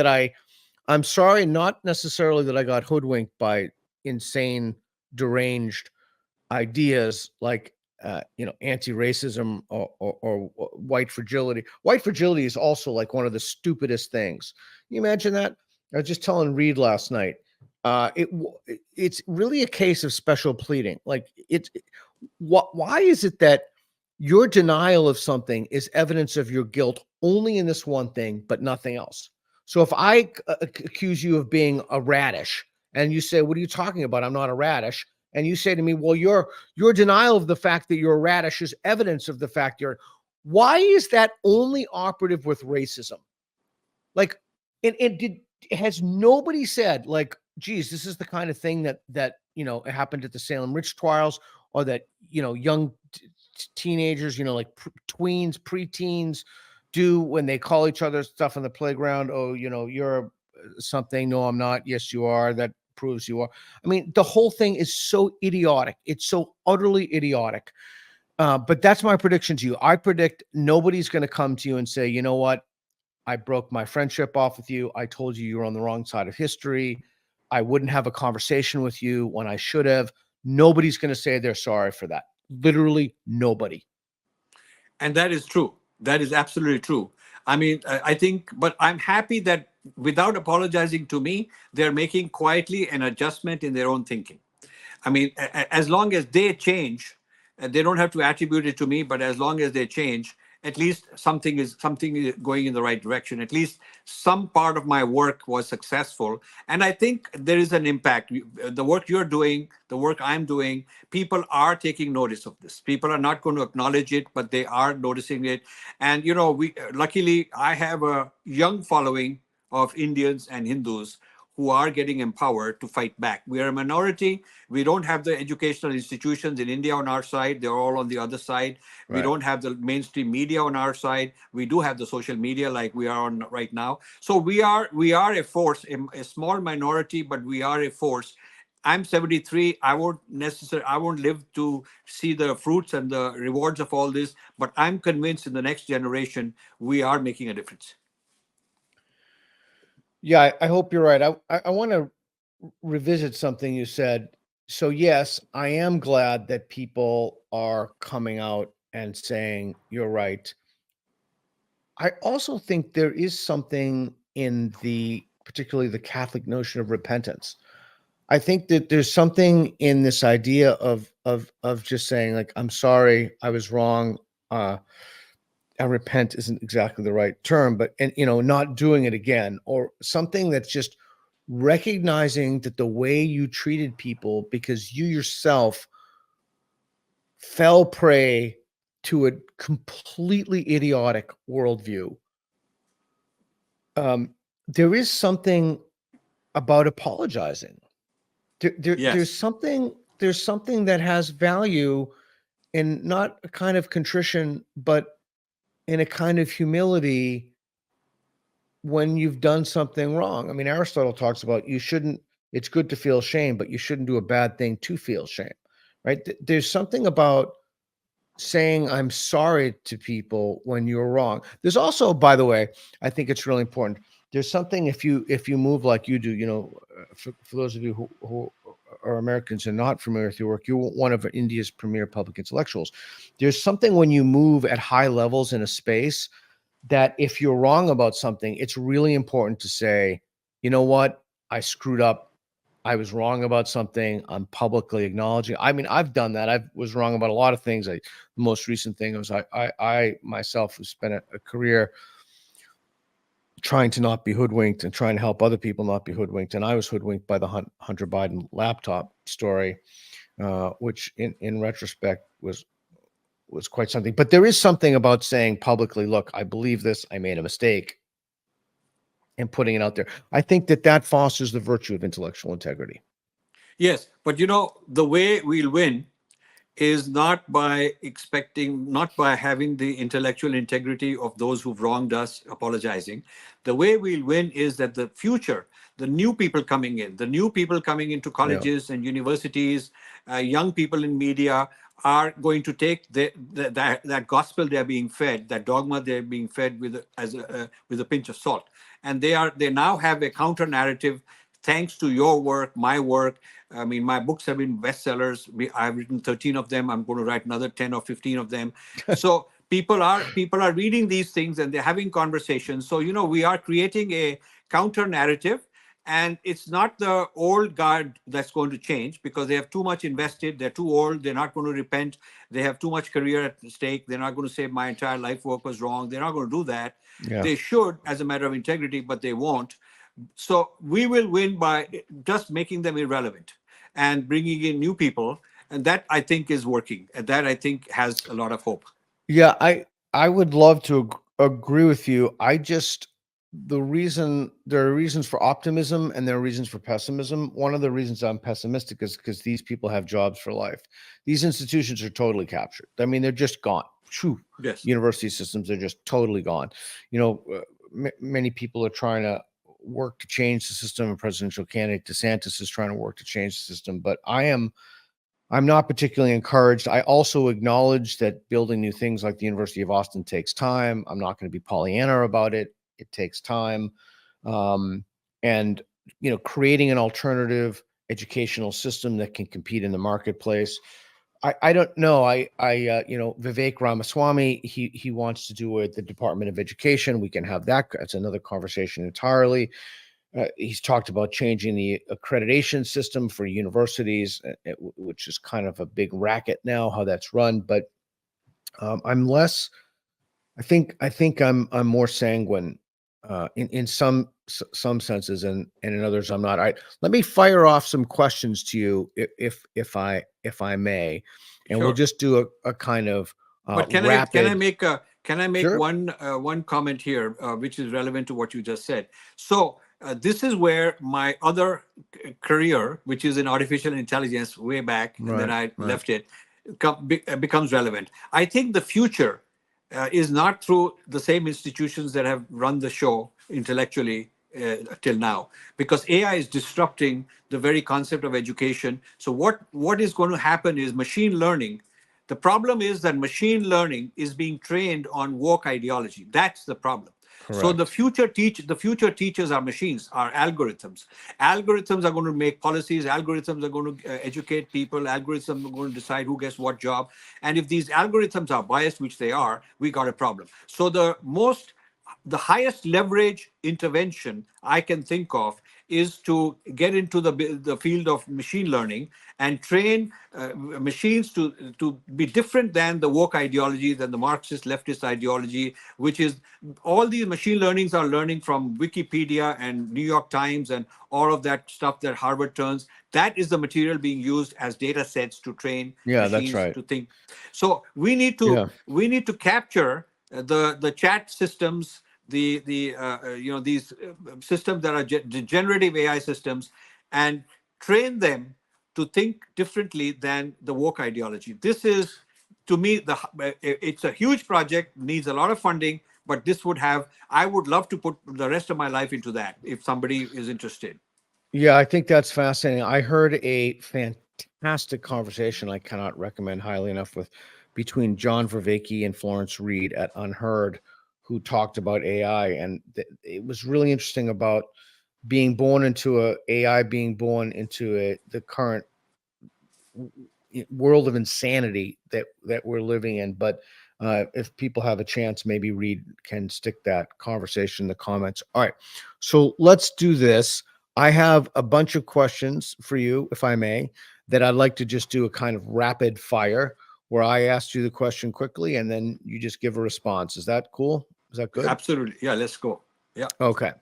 I'm sorry, not necessarily that I got hoodwinked by insane, deranged ideas like anti-racism or white fragility. White fragility is also like one of the stupidest things. Can you imagine that? I was just telling Reed last night. It's really a case of special pleading. Like why is it that your denial of something is evidence of your guilt only in this one thing, but nothing else? So if I accuse you of being a radish and you say, what are you talking about? I'm not a radish. And you say to me, well, your denial of the fact that you're a radish is evidence of the fact why is that only operative with racism? Like, has nobody said like, geez, this is the kind of thing that happened at the Salem Witch trials, or that, young teenagers, like tweens, preteens do when they call each other stuff on the playground. Oh, you're something. No, I'm not. Yes, you are. That proves you are. I mean, the whole thing is so idiotic. It's so utterly idiotic. But that's my prediction to you. I predict nobody's going to come to you and say, you know what? I broke my friendship off with you. I told you were on the wrong side of history. I wouldn't have a conversation with you when I should have. Nobody's going to say they're sorry for that. Literally nobody. And that is true. That is absolutely true. I mean, I think, but I'm happy that without apologizing to me, they're making quietly an adjustment in their own thinking. I mean, as long as they change, and they don't have to attribute it to me, but as long as they change, at least something is going in the right direction. At least some part of my work was successful, and I think there is an impact. The work you're doing, the work I'm doing, people are taking notice of this. People are not going to acknowledge it, but they are noticing it. And we luckily I have a young following of Indians and Hindus who are getting empowered to fight back. We are a minority. We don't have the educational institutions in India on our side. They're all on the other side. We Right. don't have the mainstream media on our side. We do have the social media like we are on right now. So we are a force, a small minority, but we are a force. I'm 73. I won't live to see the fruits and the rewards of all this, but I'm convinced in the next generation, we are making a difference. Yeah, I hope you're right. I want to revisit something you said. So yes, I am glad that people are coming out and saying you're right. I also think there is something in particularly the Catholic notion of repentance. I think that there's something in this idea of just saying, like, I'm sorry, I was wrong. I repent isn't exactly the right term, but not doing it again, or something that's just recognizing that the way you treated people because you yourself fell prey to a completely idiotic worldview. There is something about apologizing. Yes. There's something that has value in not a kind of contrition, but in a kind of humility when you've done something wrong. I mean, Aristotle talks about it's good to feel shame, but you shouldn't do a bad thing to feel shame, right? There's something about saying I'm sorry to people when you're wrong. There's also, by the way, I think it's really important. There's something if you move like you do, for those of you who are Americans and not familiar with your work, you're one of India's premier public intellectuals. There's something when you move at high levels in a space that if you're wrong about something, it's really important to say, you know what, I screwed up. I was wrong about something. I'm publicly acknowledging. I mean, I've done that. I was wrong about a lot of things. The most recent thing was I myself have spent a career trying to not be hoodwinked and trying to help other people not be hoodwinked. And I was hoodwinked by the Hunter Biden laptop story, which in retrospect was quite something. But there is something about saying publicly, look, I believe this, I made a mistake, and putting it out there. I think that fosters the virtue of intellectual integrity. Yes, but the way we'll win is not by having the intellectual integrity of those who've wronged us apologizing. The way we'll win is that the future, the new people coming into colleges and universities, young people in media are going to take that gospel they're being fed, that dogma they're being fed with a pinch of salt, and they now have a counter narrative. Thanks to your work, my work. I mean, my books have been bestsellers. I've written 13 of them. I'm going to write another 10 or 15 of them. So people are reading these things and they're having conversations. So, we are creating a counter narrative, and it's not the old guard that's going to change because they have too much invested. They're too old. They're not going to repent. They have too much career at stake. They're not going to say my entire life work was wrong. They're not going to do that. Yeah. They should as a matter of integrity, but they won't. So we will win by just making them irrelevant and bringing in new people. And that, I think, is working. And that, I think, has a lot of hope. Yeah, I would love to agree with you. There are reasons for optimism and there are reasons for pessimism. One of the reasons I'm pessimistic is because these people have jobs for life. These institutions are totally captured. I mean, they're just gone. Phew. Yes. University systems are just totally gone. Many people are trying to work to change the system. A presidential candidate DeSantis is trying to work to change the system, but I'm not particularly encouraged. I also acknowledge that building new things like the University of Austin takes time. I'm not going to be Pollyanna about it. It takes time. And creating an alternative educational system that can compete in the marketplace. I don't know. Vivek Ramaswamy, he wants to do it at the Department of Education. We can have that. That's another conversation entirely. he's talked about changing the accreditation system for universities, which is kind of a big racket now, how that's run. But I'm less. I think I'm more sanguine in some senses, and in others I'm not. Let me fire off some questions to you, if I may, and we'll Sure. just do a kind of But rapid. can I make Sure. one comment here, which is relevant to what you just said? So this is where my other career, which is in artificial intelligence, way back, and then I left it, becomes relevant. I think the future is not through the same institutions that have run the show intellectually till now, because AI is disrupting the very concept of education. So what is going to happen is machine learning. The problem is that machine learning is being trained on woke ideology. That's the problem. Correct. So the future teachers are machines, are algorithms. Algorithms are going to make policies. Algorithms are going to educate people. Algorithms are going to decide who gets what job. And if these algorithms are biased, which they are, we got a problem. So the highest leverage intervention I can think of is to get into the field of machine learning and train machines to be different than the woke ideology, than the Marxist leftist ideology, which is all these machine learnings are learning from Wikipedia and New York Times and all of that stuff that Harvard turns. That is the material being used as data sets to train machines to think. So we need to capture the chat systems, these systems that are generative AI systems, and train them to think differently than the woke ideology. This is, to me, it's a huge project, needs a lot of funding, but I would love to put the rest of my life into that if somebody is interested. Yeah, I think that's fascinating. I heard a fantastic conversation I cannot recommend highly enough between John Vervaeke and Florence Reed at Unheard, who talked about AI, and it was really interesting about being born into the current world of insanity that we're living in. But if people have a chance, maybe Reed can stick that conversation in the comments. All right, so let's do this. I have a bunch of questions for you, if I may, that I'd like to just do a kind of rapid fire, where I ask you the question quickly and then you just give a response. Is that cool? Is that good? Absolutely. Yeah, let's go. Yeah. Okay.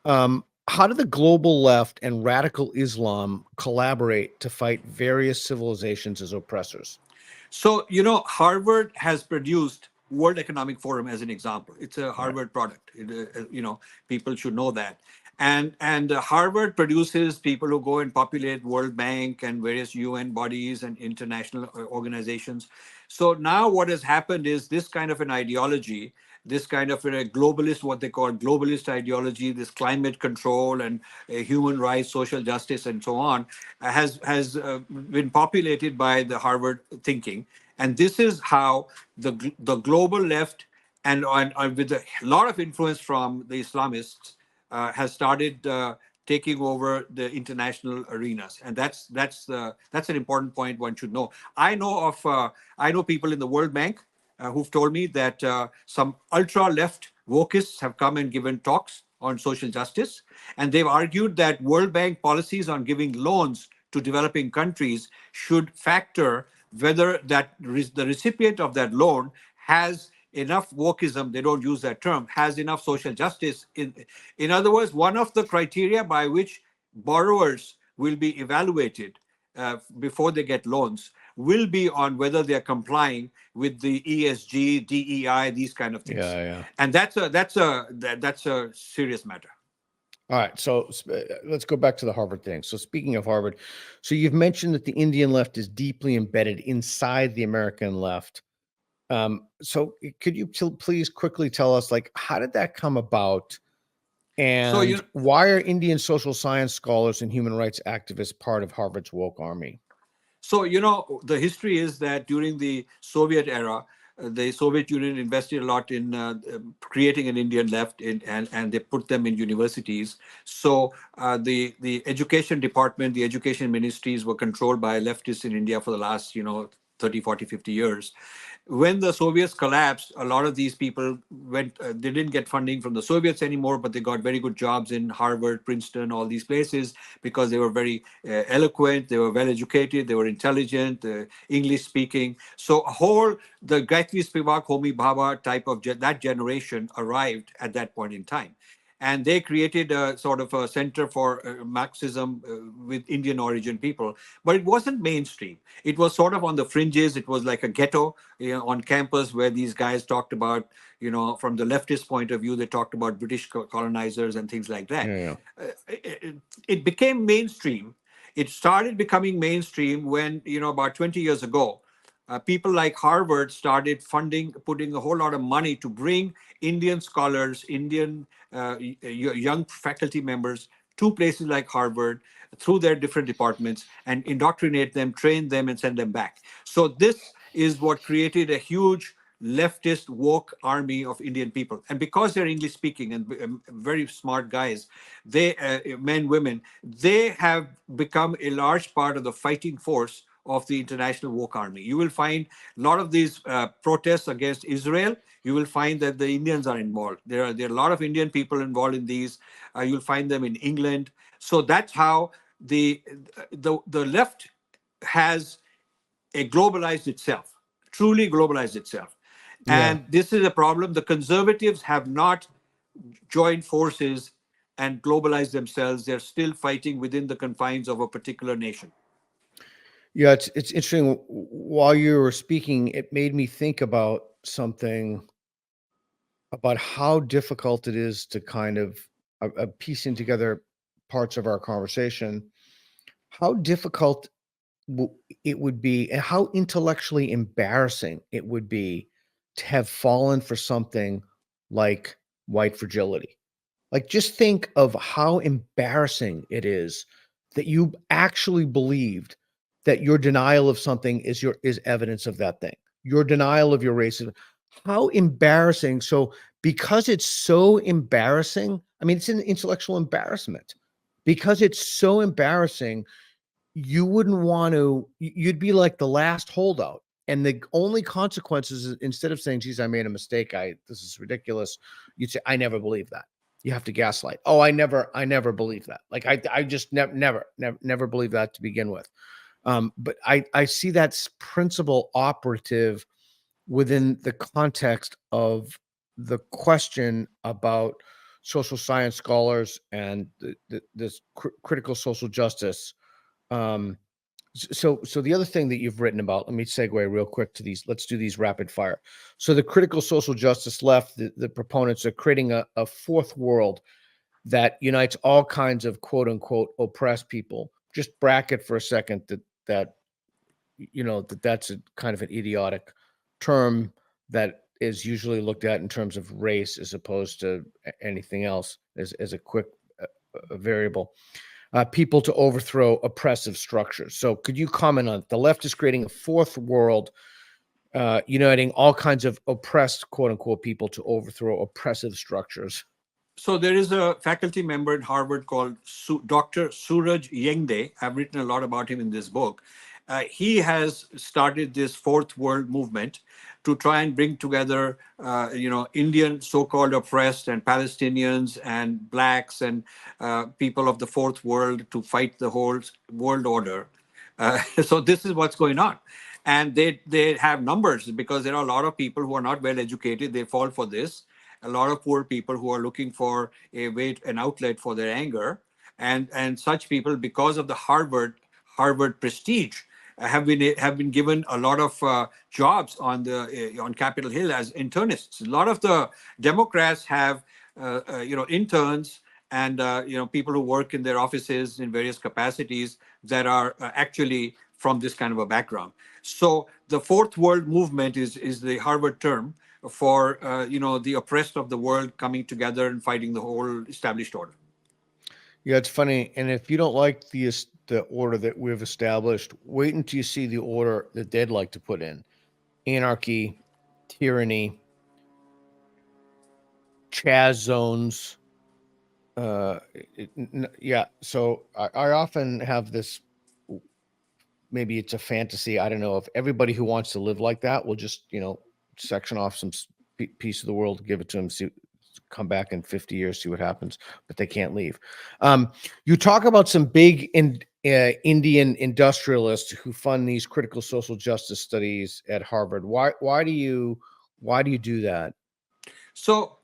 How do the global left and radical Islam collaborate to fight various civilizations as oppressors? So, Harvard has produced World Economic Forum as an example. It's a Harvard product. People should know that. And Harvard produces people who go and populate World Bank and various UN bodies and international organizations. So now what has happened is this kind of an ideology, this kind of a globalist, what they call globalist ideology, this climate control and human rights, social justice, and so on, has been populated by the Harvard thinking. And this is how the global left and with a lot of influence from the Islamists has started taking over the international arenas, and that's an important point one should know. I know people in the World Bank who've told me that some ultra-left wokists have come and given talks on social justice, and they've argued that World Bank policies on giving loans to developing countries should factor whether the recipient of that loan has enough wokeism, they don't use that term, has enough social justice. In other words, one of the criteria by which borrowers will be evaluated before they get loans will be on whether they're complying with the ESG, DEI, these kind of things. Yeah. And that's a serious matter. All right, so let's go back to the Harvard thing. So speaking of Harvard, so you've mentioned that the Indian left is deeply embedded inside the American left. So could you please quickly tell us, like, how did that come about? And why are Indian social science scholars and human rights activists part of Harvard's woke army? So, the history is that during the Soviet era, the Soviet Union invested a lot in creating an Indian left, and they put them in universities. So the education department, the education ministries were controlled by leftists in India for the last, 30, 40, 50 years. when the Soviets collapsed, a lot of these people went, they didn't get funding from the Soviets anymore, but they got very good jobs in Harvard, Princeton, all these places because they were very eloquent, they were well educated, they were intelligent, English speaking. So the Gayatri Spivak, Homi Bhabha type of that generation arrived at that point in time. And they created a sort of a center for Marxism with Indian origin people, but it wasn't mainstream. It was sort of on the fringes. It was like a ghetto, on campus where these guys talked about, from the leftist point of view, they talked about British colonizers and things like that. Yeah. It became mainstream. It started becoming mainstream when, about 20 years ago, people like Harvard started putting a whole lot of money to bring Indian scholars, Indian young faculty members to places like Harvard through their different departments and indoctrinate them, train them, and send them back. So this is what created a huge leftist woke army of Indian people. And because they're English speaking and very smart guys, men, women, they have become a large part of the fighting force of the international woke army. You will find a lot of these protests against Israel. You will find that the Indians are involved. There are a lot of Indian people involved in these. You'll find them in England. So that's how the left has globalized itself, truly globalized itself. Yeah. And this is a problem. The conservatives have not joined forces and globalized themselves. They're still fighting within the confines of a particular nation. Yeah, it's interesting. While you were speaking, it made me think about something about how difficult it is to kind of piecing together parts of our conversation. How difficult it would be, and how intellectually embarrassing it would be to have fallen for something like white fragility. Like, just think of how embarrassing it is that you actually believed that your denial of something is evidence of that thing. Your denial of your racism. How embarrassing. So because it's so embarrassing, I mean, it's an intellectual embarrassment. Because it's so embarrassing, you wouldn't want to, you'd be like the last holdout. And the only consequences is, instead of saying, geez, I made a mistake, this is ridiculous, you'd say, I never believed that. You have to gaslight. Oh, I never believed that. Like I just never believed that to begin with. But I see that principle operative within the context of the question about social science scholars and this critical social justice. So the other thing that you've written about, let me segue real quick to these. Let's do these rapid fire. So the critical social justice left, the proponents are creating a fourth world that unites all kinds of quote unquote oppressed people. Just bracket for a second that's a kind of an idiotic term that is usually looked at in terms of race as opposed to anything else as a quick variable. People to overthrow oppressive structures. So could you comment on it? The left is creating a fourth world, uniting all kinds of oppressed, quote unquote, people to overthrow oppressive structures. So there is a faculty member at Harvard called Dr. Suraj Yengde. I've written a lot about him in this book. He has started this fourth world movement to try and bring together, Indian so-called oppressed and Palestinians and blacks and people of the fourth world to fight the whole world order. So this is what's going on. And they have numbers because there are a lot of people who are not well educated. They fall for this. A lot of poor people who are looking for an outlet for their anger. And such people, because of the Harvard prestige, have been given a lot of jobs on Capitol Hill as internists. A lot of the Democrats have interns and people who work in their offices in various capacities that are actually from this kind of a background. So the fourth world movement is the Harvard term for the oppressed of the world coming together and fighting the whole established order. Yeah, it's funny. And if you don't like the order that we've established, wait until you see the order that they'd like to put in: anarchy, tyranny, Chaz zones. Yeah. So I often have this maybe it's a fantasy. I don't know if everybody who wants to live like that will just, section off some piece of the world, give it to them, come back in 50 years, see what happens, but they can't leave. You talk about some big Indian industrialists who fund these critical social justice studies at Harvard. Why do you do that? So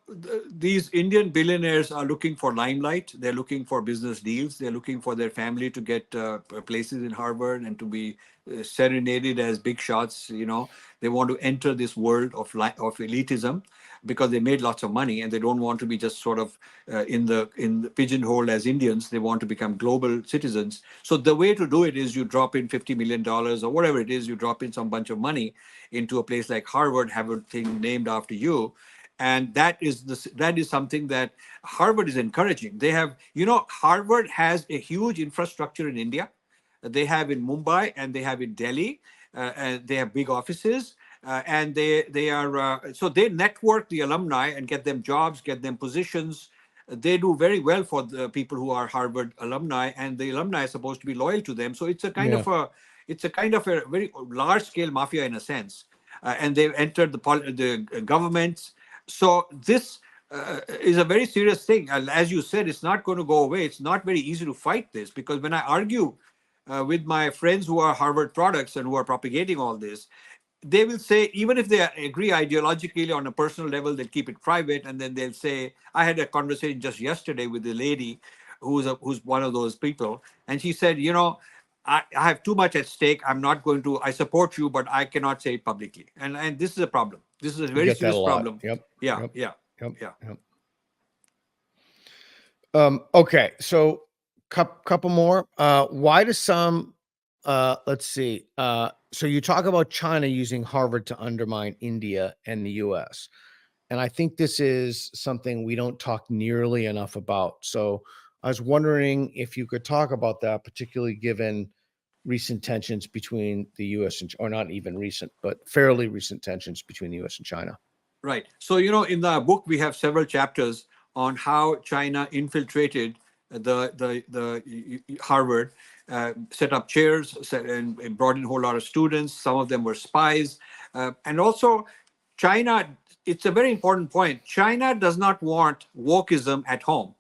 these Indian billionaires are looking for limelight. They're looking for business deals. They're looking for their family to get places in Harvard and to be serenaded as big shots. They want to enter this world of elitism because they made lots of money, and they don't want to be just sort of in the pigeonhole as Indians. They want to become global citizens. So the way to do it is you drop in $50 million or whatever it is. You drop in some bunch of money into a place like Harvard, have a thing named after you. And that is something that Harvard is encouraging. They have, Harvard has a huge infrastructure in India. They have in Mumbai and they have in Delhi. And they have big offices, and they are so they network the alumni and get them jobs, get them positions. They do very well for the people who are Harvard alumni, and the alumni are supposed to be loyal to them. So it's a kind of a very large scale mafia in a sense, and they've entered the governments. So this is a very serious thing. As you said, it's not going to go away. It's not very easy to fight this, because when I argue with my friends who are Harvard products and who are propagating all this, they will say, even if they agree ideologically on a personal level, they'll keep it private. And then they'll say, I had a conversation just yesterday with a lady who's one of those people. And she said, I have too much at stake. I'm not going to, I support you, but I cannot say it publicly. And this is a problem. This is a very serious problem. Yep. Yeah. Okay. So couple more. Why do some, let's see. So you talk about China using Harvard to undermine India and the US. And I think this is something we don't talk nearly enough about. So I was wondering if you could talk about that, particularly given recent tensions between the US or not even recent, but fairly recent tensions between the US and China. Right. So, in the book, we have several chapters on how China infiltrated the Harvard, set up chairs, and brought in a whole lot of students. Some of them were spies. And also, China, it's a very important point. China does not want wokeism at home.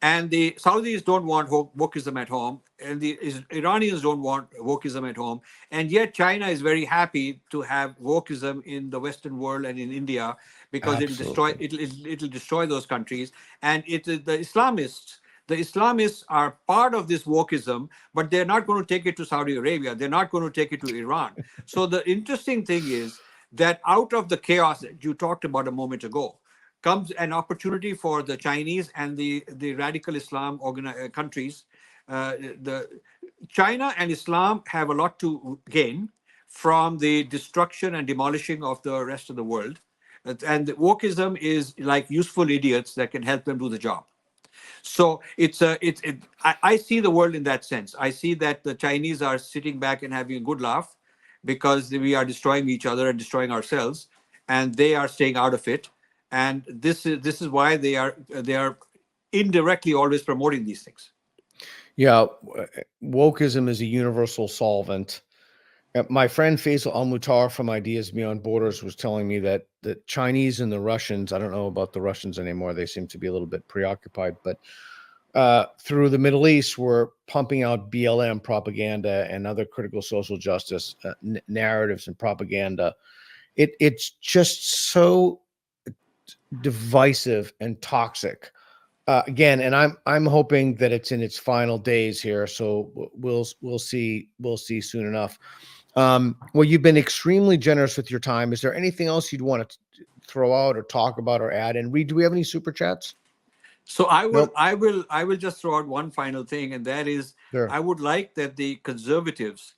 And the Saudis don't want wokeism at home, and the Iranians don't want wokeism at home. And yet China is very happy to have wokeism in the Western world and in India, because it'll destroy those countries. And the Islamists are part of this wokeism, but they're not going to take it to Saudi Arabia. They're not going to take it to Iran. So the interesting thing is that out of the chaos that you talked about a moment ago, comes an opportunity for the Chinese and the radical Islam countries. China and Islam have a lot to gain from the destruction and demolishing of the rest of the world. And wokeism is like useful idiots that can help them do the job. So I see the world in that sense. I see that the Chinese are sitting back and having a good laugh because we are destroying each other and destroying ourselves, and they are staying out of it. And this is why they are indirectly always promoting these things. Yeah, wokeism is a universal solvent. My friend Faisal Al-Mutar from Ideas Beyond Borders was telling me that the Chinese and the Russians, I don't know about the Russians anymore, they seem to be a little bit preoccupied, but through the Middle East, were pumping out BLM propaganda and other critical social justice narratives and propaganda. It's just so divisive and toxic. Again, and I'm hoping that it's in its final days here, so we'll see soon enough. Well, you've been extremely generous with your time. Is there anything else you'd want to throw out or talk about or add? And Reed, do we have any super chats? So I will just throw out one final thing, and that is, Sure. I would like that the conservatives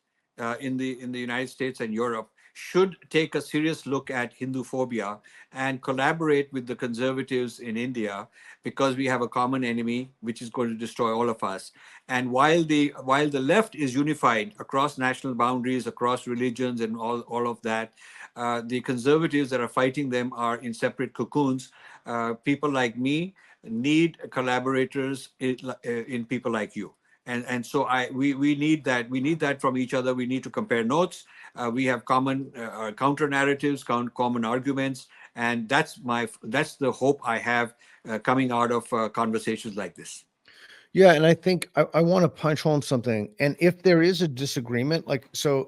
in the United States and Europe should take a serious look at Hinduphobia and collaborate with the conservatives in India, because we have a common enemy which is going to destroy all of us. And while the left is unified across national boundaries, across religions and all of that, the conservatives that are fighting them are in separate cocoons. People like me need collaborators in people like you. And so we need that. We need that from each other. We need to compare notes. We have common counter narratives, common arguments, and that's the hope I have coming out of conversations like this. Yeah, and I think I want to punch home something. And if there is a disagreement, like so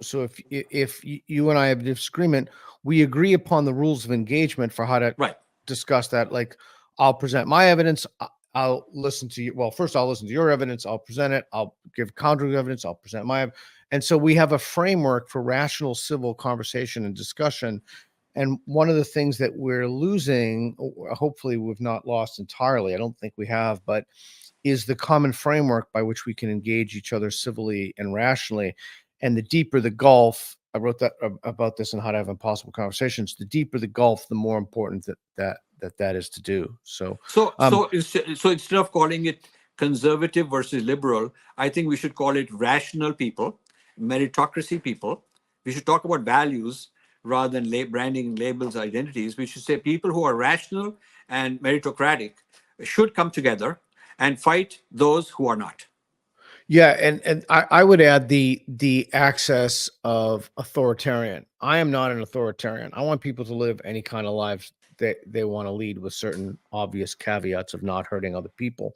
if you and I have a disagreement, we agree upon the rules of engagement for how to Right. discuss that. Like, I'll present my evidence. I'll listen to you. Well, first I'll listen to your evidence. I'll present it. I'll give counter evidence. I'll present my. And so we have a framework for rational civil conversation and discussion. And one of the things that we're losing, hopefully we've not lost entirely, I don't think we have, but is the common framework by which we can engage each other civilly and rationally. And the deeper the gulf, I wrote that about this in How to Have Impossible Conversations, the deeper the gulf, the more important that is to do. So instead of calling it conservative versus liberal, I think we should call it rational people, meritocracy people. We should talk about values rather than branding labels, identities. We should say people who are rational and meritocratic should come together and fight those who are not. Yeah, and I would add the access of authoritarian. I am not an authoritarian. I want people to live any kind of lives that they want to lead, with certain obvious caveats of not hurting other people.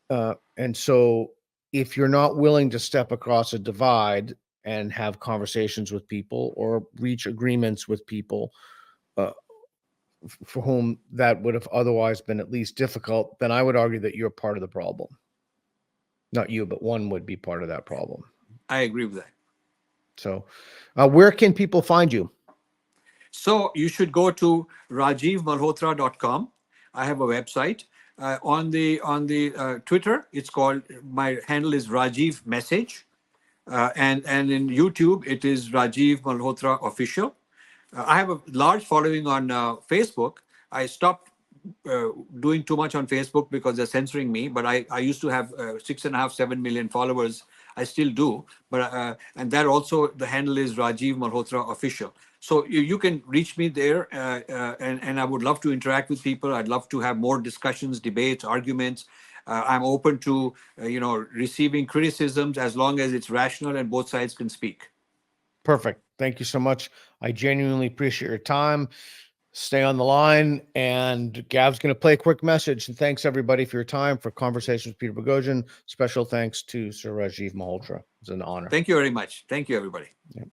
And so if you're not willing to step across a divide and have conversations with people or reach agreements with people for whom that would have otherwise been at least difficult, then I would argue that you're part of the problem. Not you, but one would be part of that problem. I agree with that. So where can people find you? So you should go to rajivmalhotra.com. I have a website. On the Twitter, it's called, my handle is Rajiv Message. And in YouTube, it is Rajiv Malhotra Official. I have a large following on Facebook. I stopped doing too much on Facebook because they're censoring me, but I used to have 6.5, 7 million followers. I still do, but and that also, the handle is Rajiv Malhotra Official. So you can reach me there, and I would love to interact with people. I'd love to have more discussions, debates, arguments. I'm open to receiving criticisms as long as it's rational and both sides can speak. Perfect. Thank you so much. I genuinely appreciate your time. Stay on the line, and Gav's going to play a quick message. And thanks everybody for your time for Conversations with Peter Boghossian. Special thanks to Sir Rajiv Malhotra. It's an honor. Thank you very much. Thank you, everybody. Yep.